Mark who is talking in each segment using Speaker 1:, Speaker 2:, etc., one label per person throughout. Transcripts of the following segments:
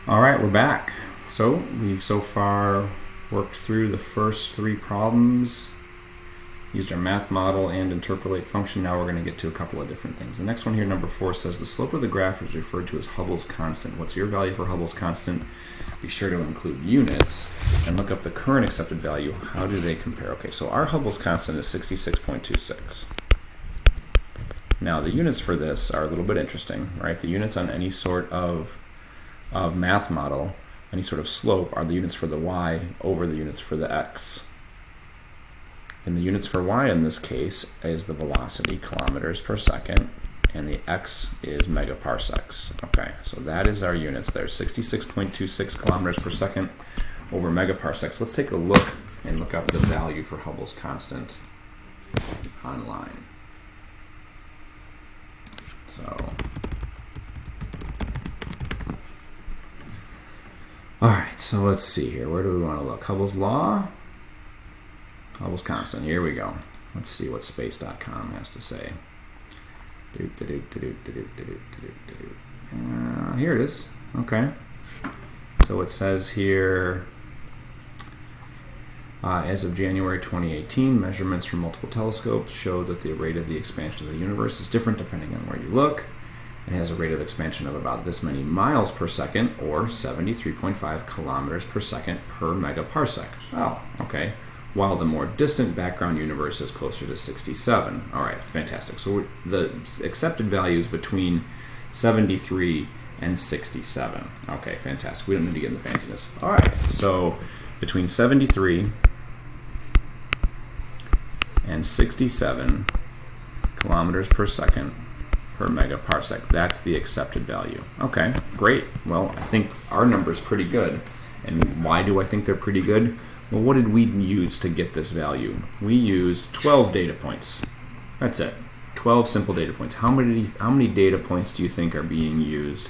Speaker 1: All right, we're back. So we've so far worked through the first three problems, used our math model and interpolate function. Now we're going to get to a couple of different things. The next one here, number 4, says the slope of the graph is referred to as Hubble's constant. What's your value for Hubble's constant? Be sure to include units and look up the current accepted value. How do they compare? Okay, so our Hubble's constant is 66.26. Now the units for this are a little bit interesting, right? The units on any sort of math model, any sort of slope, are the units for the y over the units for the x. And the units for y in this case is the velocity, kilometers per second, and the x is megaparsecs. Okay, so that is our units there, 66.26 kilometers per second over megaparsecs. Let's take a look and look up the value for Hubble's constant online. So, all right, so let's see here. Where do we want to look? Hubble's law? Hubble's constant. Here we go. Let's see what space.com has to say. Here it is. Okay. So it says here, as of January 2018, measurements from multiple telescopes show that the rate of the expansion of the universe is different depending on where you look. It has a rate of expansion of about this many miles per second, or 73.5 kilometers per second per megaparsec. Oh, okay. While the more distant background universe is closer to 67. All right, fantastic. So the accepted value is between 73 and 67. Okay, fantastic. We don't need to get into fanciness. All right, so between 73 and 67 kilometers per second per megaparsec. That's the accepted value. Okay, great. Well, I think our number is pretty good. And why do I think they're pretty good? Well, what did we use to get this value? We used 12 data points. That's it. 12 simple data points. How many data points do you think are being used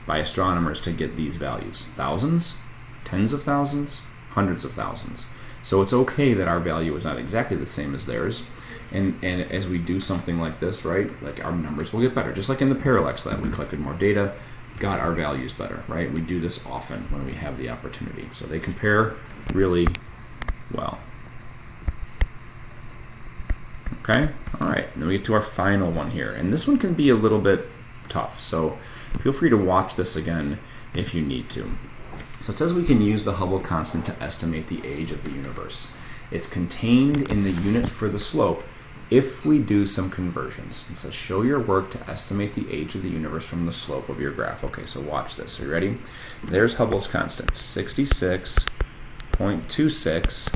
Speaker 1: by astronomers to get these values? Thousands? Tens of thousands? Hundreds of thousands. So it's okay that our value is not exactly the same as theirs. And as we do something like this, right, like our numbers will get better. Just like in the parallax lab, we collected more data, got our values better, right? We do this often when we have the opportunity. So they compare really well. Okay, all right, then we get to our final one here. And this one can be a little bit tough, so feel free to watch this again if you need to. So it says we can use the Hubble constant to estimate the age of the universe. It's contained in the unit for the slope if we do some conversions. It says show your work to estimate the age of the universe from the slope of your graph. Okay, so watch this. Are you ready? There's Hubble's constant, 66.26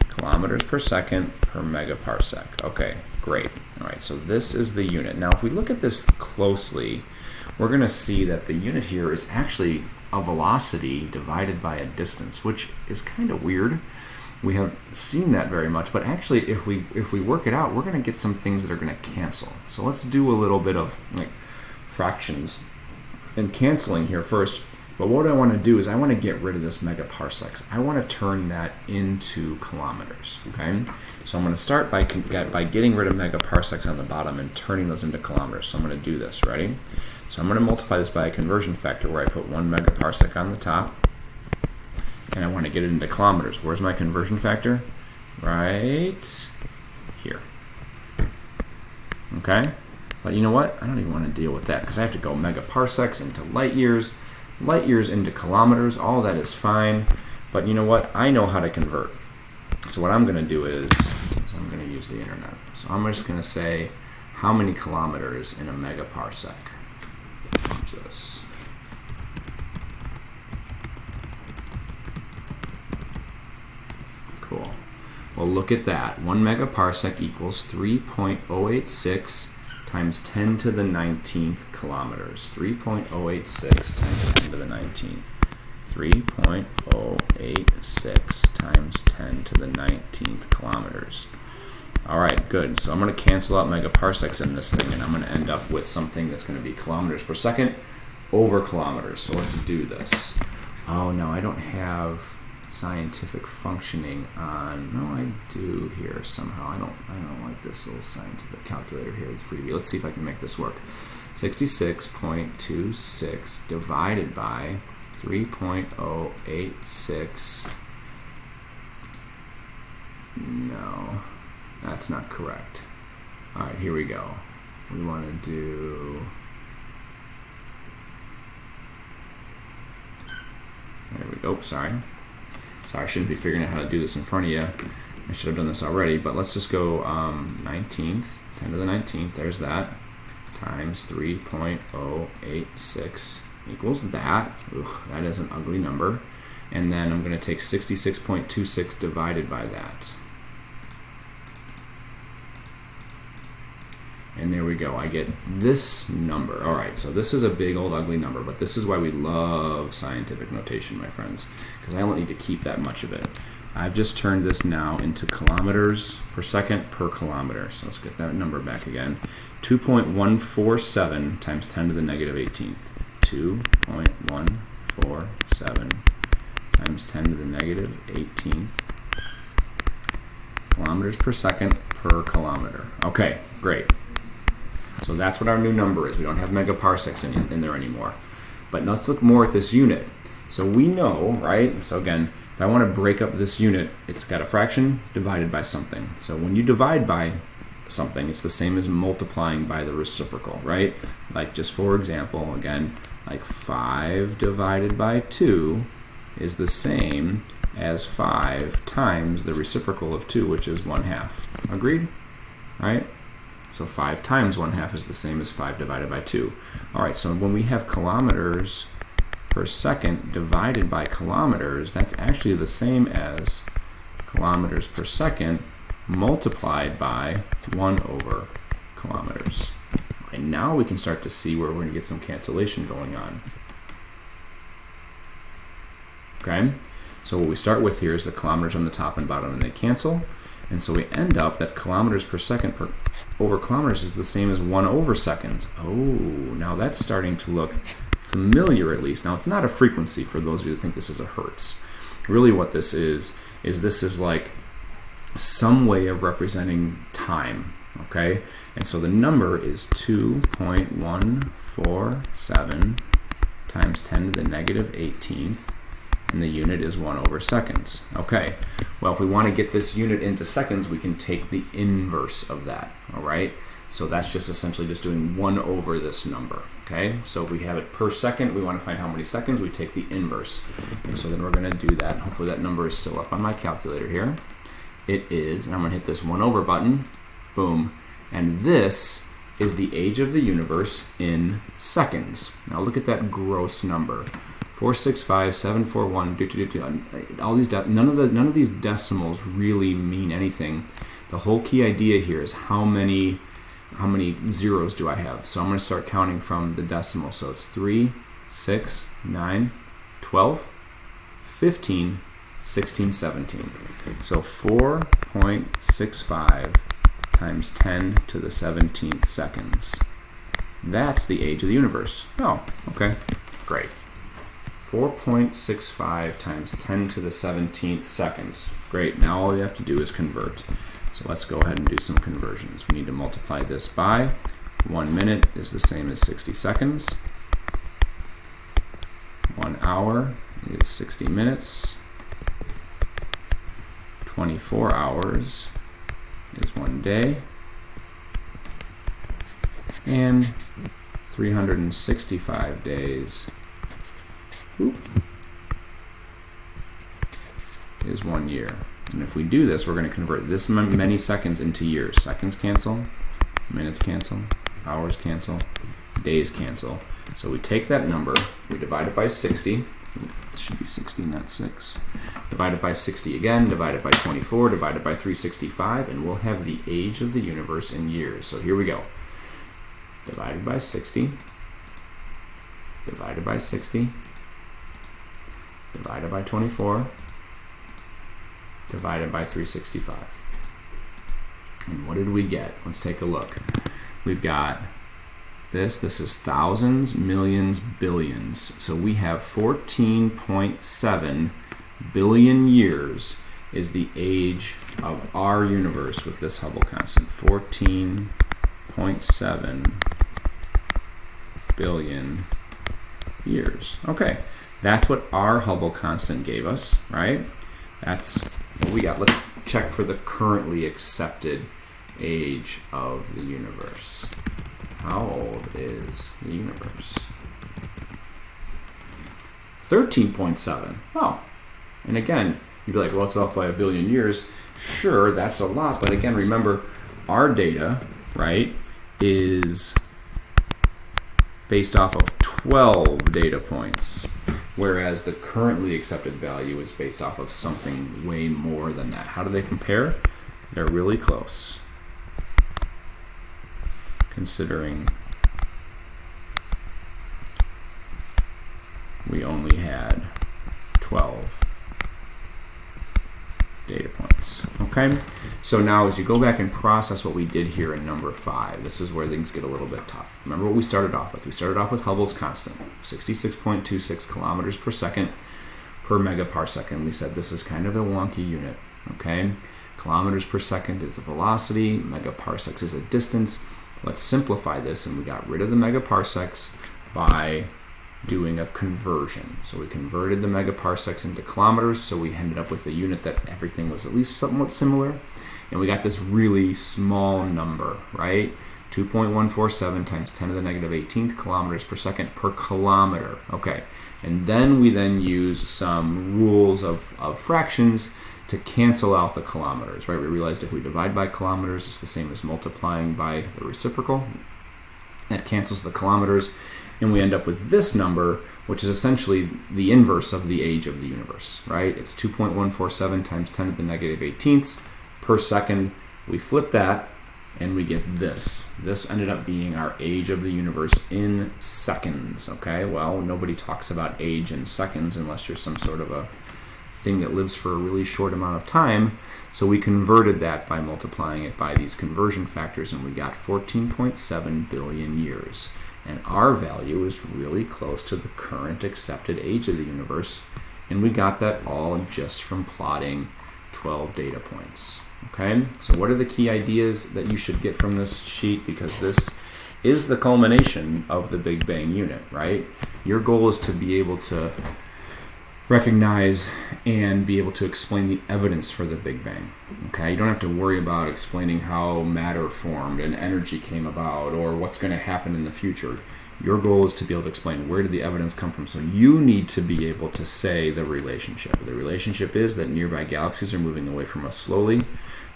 Speaker 1: kilometers per second per megaparsec. Okay, great. All right, so this is the unit. Now, if we look at this closely, we're going to see that the unit here is actually a velocity divided by a distance, which is kind of weird. We haven't seen that very much, but actually if we work it out, we're going to get some things that are going to cancel. So let's do a little bit of like fractions and canceling here first. But what I want to do is I want to get rid of this megaparsecs. I want to turn that into kilometers, okay? So I'm going to start by getting rid of megaparsecs on the bottom and turning those into kilometers. So I'm going to do this, ready? So I'm going to multiply this by a conversion factor where I put 1 megaparsec on the top, and I want to get it into kilometers. Where's my conversion factor? Right here. Okay? But you know what? I don't even want to deal with that because I have to go megaparsecs into light years into kilometers. All that is fine. But you know what? I know how to convert. So what I'm going to do is I'm going to use the internet. So I'm just going to say how many kilometers in a megaparsec. Watch this. Cool. Well, look at that. 1 megaparsec equals 3.086 times 10 to the 19th kilometers. 3.086 times 10 to the 19th. 3.086 times 10 to the 19th kilometers. All right, good. So I'm going to cancel out megaparsecs in this thing, and I'm going to end up with something that's going to be kilometers per second over kilometers. So let's do this. Oh, no, I don't have scientific functioning on. No, I do here somehow. I don't like this little scientific calculator here with freebie. Let's see if I can make this work. 66.26 divided by 3.086. No, that's not correct. All right, here we go. We want to do, there we go, sorry, I shouldn't be figuring out how to do this in front of you. I should have done this already, but let's just go 19th, 10 to the 19th, there's that, times 3.086 equals that. Ugh, that is an ugly number. And then I'm going to take 66.26 divided by that. And there we go, I get this number. All right, so this is a big old ugly number, but this is why we love scientific notation, my friends, because I don't need to keep that much of it. I've just turned this now into kilometers per second per kilometer. So let's get that number back again. 2.147 times 10 to the negative 18th. 2.147 times 10 to the negative 18th kilometers per second per kilometer. Okay, great. So that's what our new number is. We don't have megaparsecs in there anymore. But let's look more at this unit. So we know, right? So again, if I want to break up this unit, it's got a fraction divided by something. So when you divide by something, it's the same as multiplying by the reciprocal, right? Like just for example, again, like 5 divided by 2 is the same as 5 times the reciprocal of 2, which is 1/2. Agreed? Right? So 5 times 1/2 is the same as 5 divided by 2. All right, so when we have kilometers per second divided by kilometers, that's actually the same as kilometers per second multiplied by 1/kilometers. And now we can start to see where we're going to get some cancellation going on. Okay, so what we start with here is the kilometers on the top and bottom, and they cancel. And so we end up that kilometers per second over kilometers is the same as 1/seconds. Oh, now that's starting to look familiar, at least. Now it's not a frequency for those of you that think this is a hertz. Really what this is this is like some way of representing time, okay? And so the number is 2.147 times 10 to the negative 18th, and the unit is 1/seconds. Okay, well, if we want to get this unit into seconds, we can take the inverse of that, all right? So that's just essentially just doing 1 over this number, okay? So if we have it per second, we want to find how many seconds, we take the inverse. And so then we're going to do that. Hopefully that number is still up on my calculator here. It is, and I'm going to hit this 1 over button, boom, and this is the age of the universe in seconds. Now look at that gross number. 465,741, all these, none of these decimals really mean anything. The whole key idea here is how many zeros do I have? So I'm going to start counting from the decimal. So it's 3, 6, 9, 12, 15, 16, 17. So 4.65 times 10 to the 17th seconds. That's the age of the universe. Oh, okay, great. 4.65 times 10 to the 17th seconds. Great, now all you have to do is convert. So let's go ahead and do some conversions. We need to multiply this by 1 minute is the same as 60 seconds. 1 hour is 60 minutes. 24 hours is 1 day. And 365 days is 1 year. And if we do this, we're going to convert this many seconds into years. Seconds cancel, minutes cancel, hours cancel, days cancel. So we take that number, we divide it by 60. It should be 60, not 6. Divide it by 60 again, divide it by 24, divide it by 365, and we'll have the age of the universe in years. So here we go. Divided by 60, divided by 60, divided by 24, divided by 365. And what did we get? Let's take a look. We've got this is thousands, millions, billions. So we have 14.7 billion years is the age of our universe with this Hubble constant. 14.7 billion years. Okay, That's what our Hubble constant gave us, right? That's what we got. Let's check for the currently accepted age of the universe. How old is the universe? 13.7. Oh, and again, you'd be like, well, it's off by 1 billion years. Sure, that's a lot, but again, remember, our data, right, is based off of 12 data points, whereas the currently accepted value is based off of something way more than that. How do they compare? They're really close, considering we only had 12 data points. Okay, so now as you go back and process what we did here in number 5, this is where things get a little bit tough. Remember what we started off with. We started off with Hubble's constant, 66.26 kilometers per second per megaparsec. We said this is kind of a wonky unit. Okay, kilometers per second is the velocity, megaparsecs is a distance. Let's simplify this, and we got rid of the megaparsecs by doing a conversion. So we converted the megaparsecs into kilometers, so we ended up with a unit that everything was at least somewhat similar, and we got this really small number, right? 2.147 times 10 to the negative 18th kilometers per second per kilometer. Okay, and then we used some rules of fractions to cancel out the kilometers, right? We realized if we divide by kilometers, it's the same as multiplying by the reciprocal. That cancels the kilometers, and we end up with this number, which is essentially the inverse of the age of the universe, right? It's 2.147 times 10 to the negative 18ths per second. We flip that, and we get this. This ended up being our age of the universe in seconds, okay? Well, nobody talks about age in seconds unless you're some sort of a thing that lives for a really short amount of time. So we converted that by multiplying it by these conversion factors, and we got 14.7 billion years. And our value is really close to the current accepted age of the universe, and we got that all just from plotting 12 data points. Okay, so what are the key ideas that you should get from this sheet? Because this is the culmination of the Big Bang unit, right? Your goal is to be able to recognize and be able to explain the evidence for the Big Bang. Okay, you don't have to worry about explaining how matter formed and energy came about or what's going to happen in the future. Your goal is to be able to explain where did the evidence come from. So you need to be able to say the relationship. The relationship is that nearby galaxies are moving away from us slowly,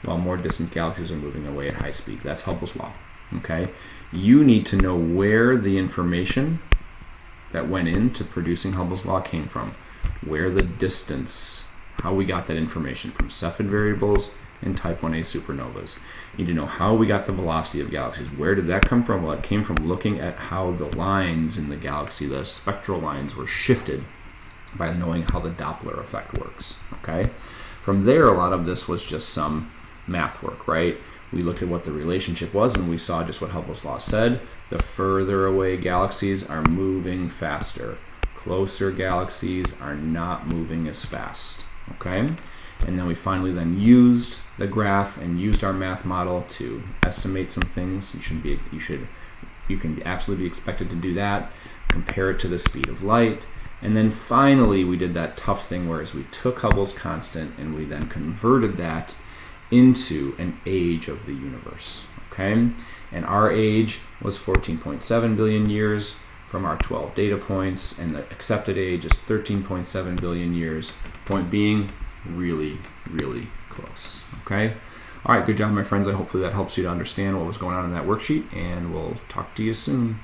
Speaker 1: while more distant galaxies are moving away at high speeds. That's Hubble's law. Okay, you need to know where the information that went into producing Hubble's law came from, where the distance, how we got that information from Cepheid variables and type 1a supernovas. You need to know how we got the velocity of galaxies. Where did that come from? Well, it came from looking at how the lines in the galaxy, the spectral lines, were shifted by knowing how the Doppler effect works. Okay? From there, a lot of this was just some math work, right? We looked at what the relationship was, and we saw just what Hubble's law said. The further away galaxies are moving faster. Closer galaxies are not moving as fast. Okay? And then we finally used the graph and used our math model to estimate some things. You can absolutely be expected to do that. Compare it to the speed of light. And then finally we did that tough thing whereas we took Hubble's constant and we then converted that into an age of the universe. Okay? And our age was 14.7 billion years from our 12 data points, and the accepted age is 13.7 billion years. Point being, really, really close. Okay? All right, good job, my friends. Hopefully that helps you to understand what was going on in that worksheet, and we'll talk to you soon.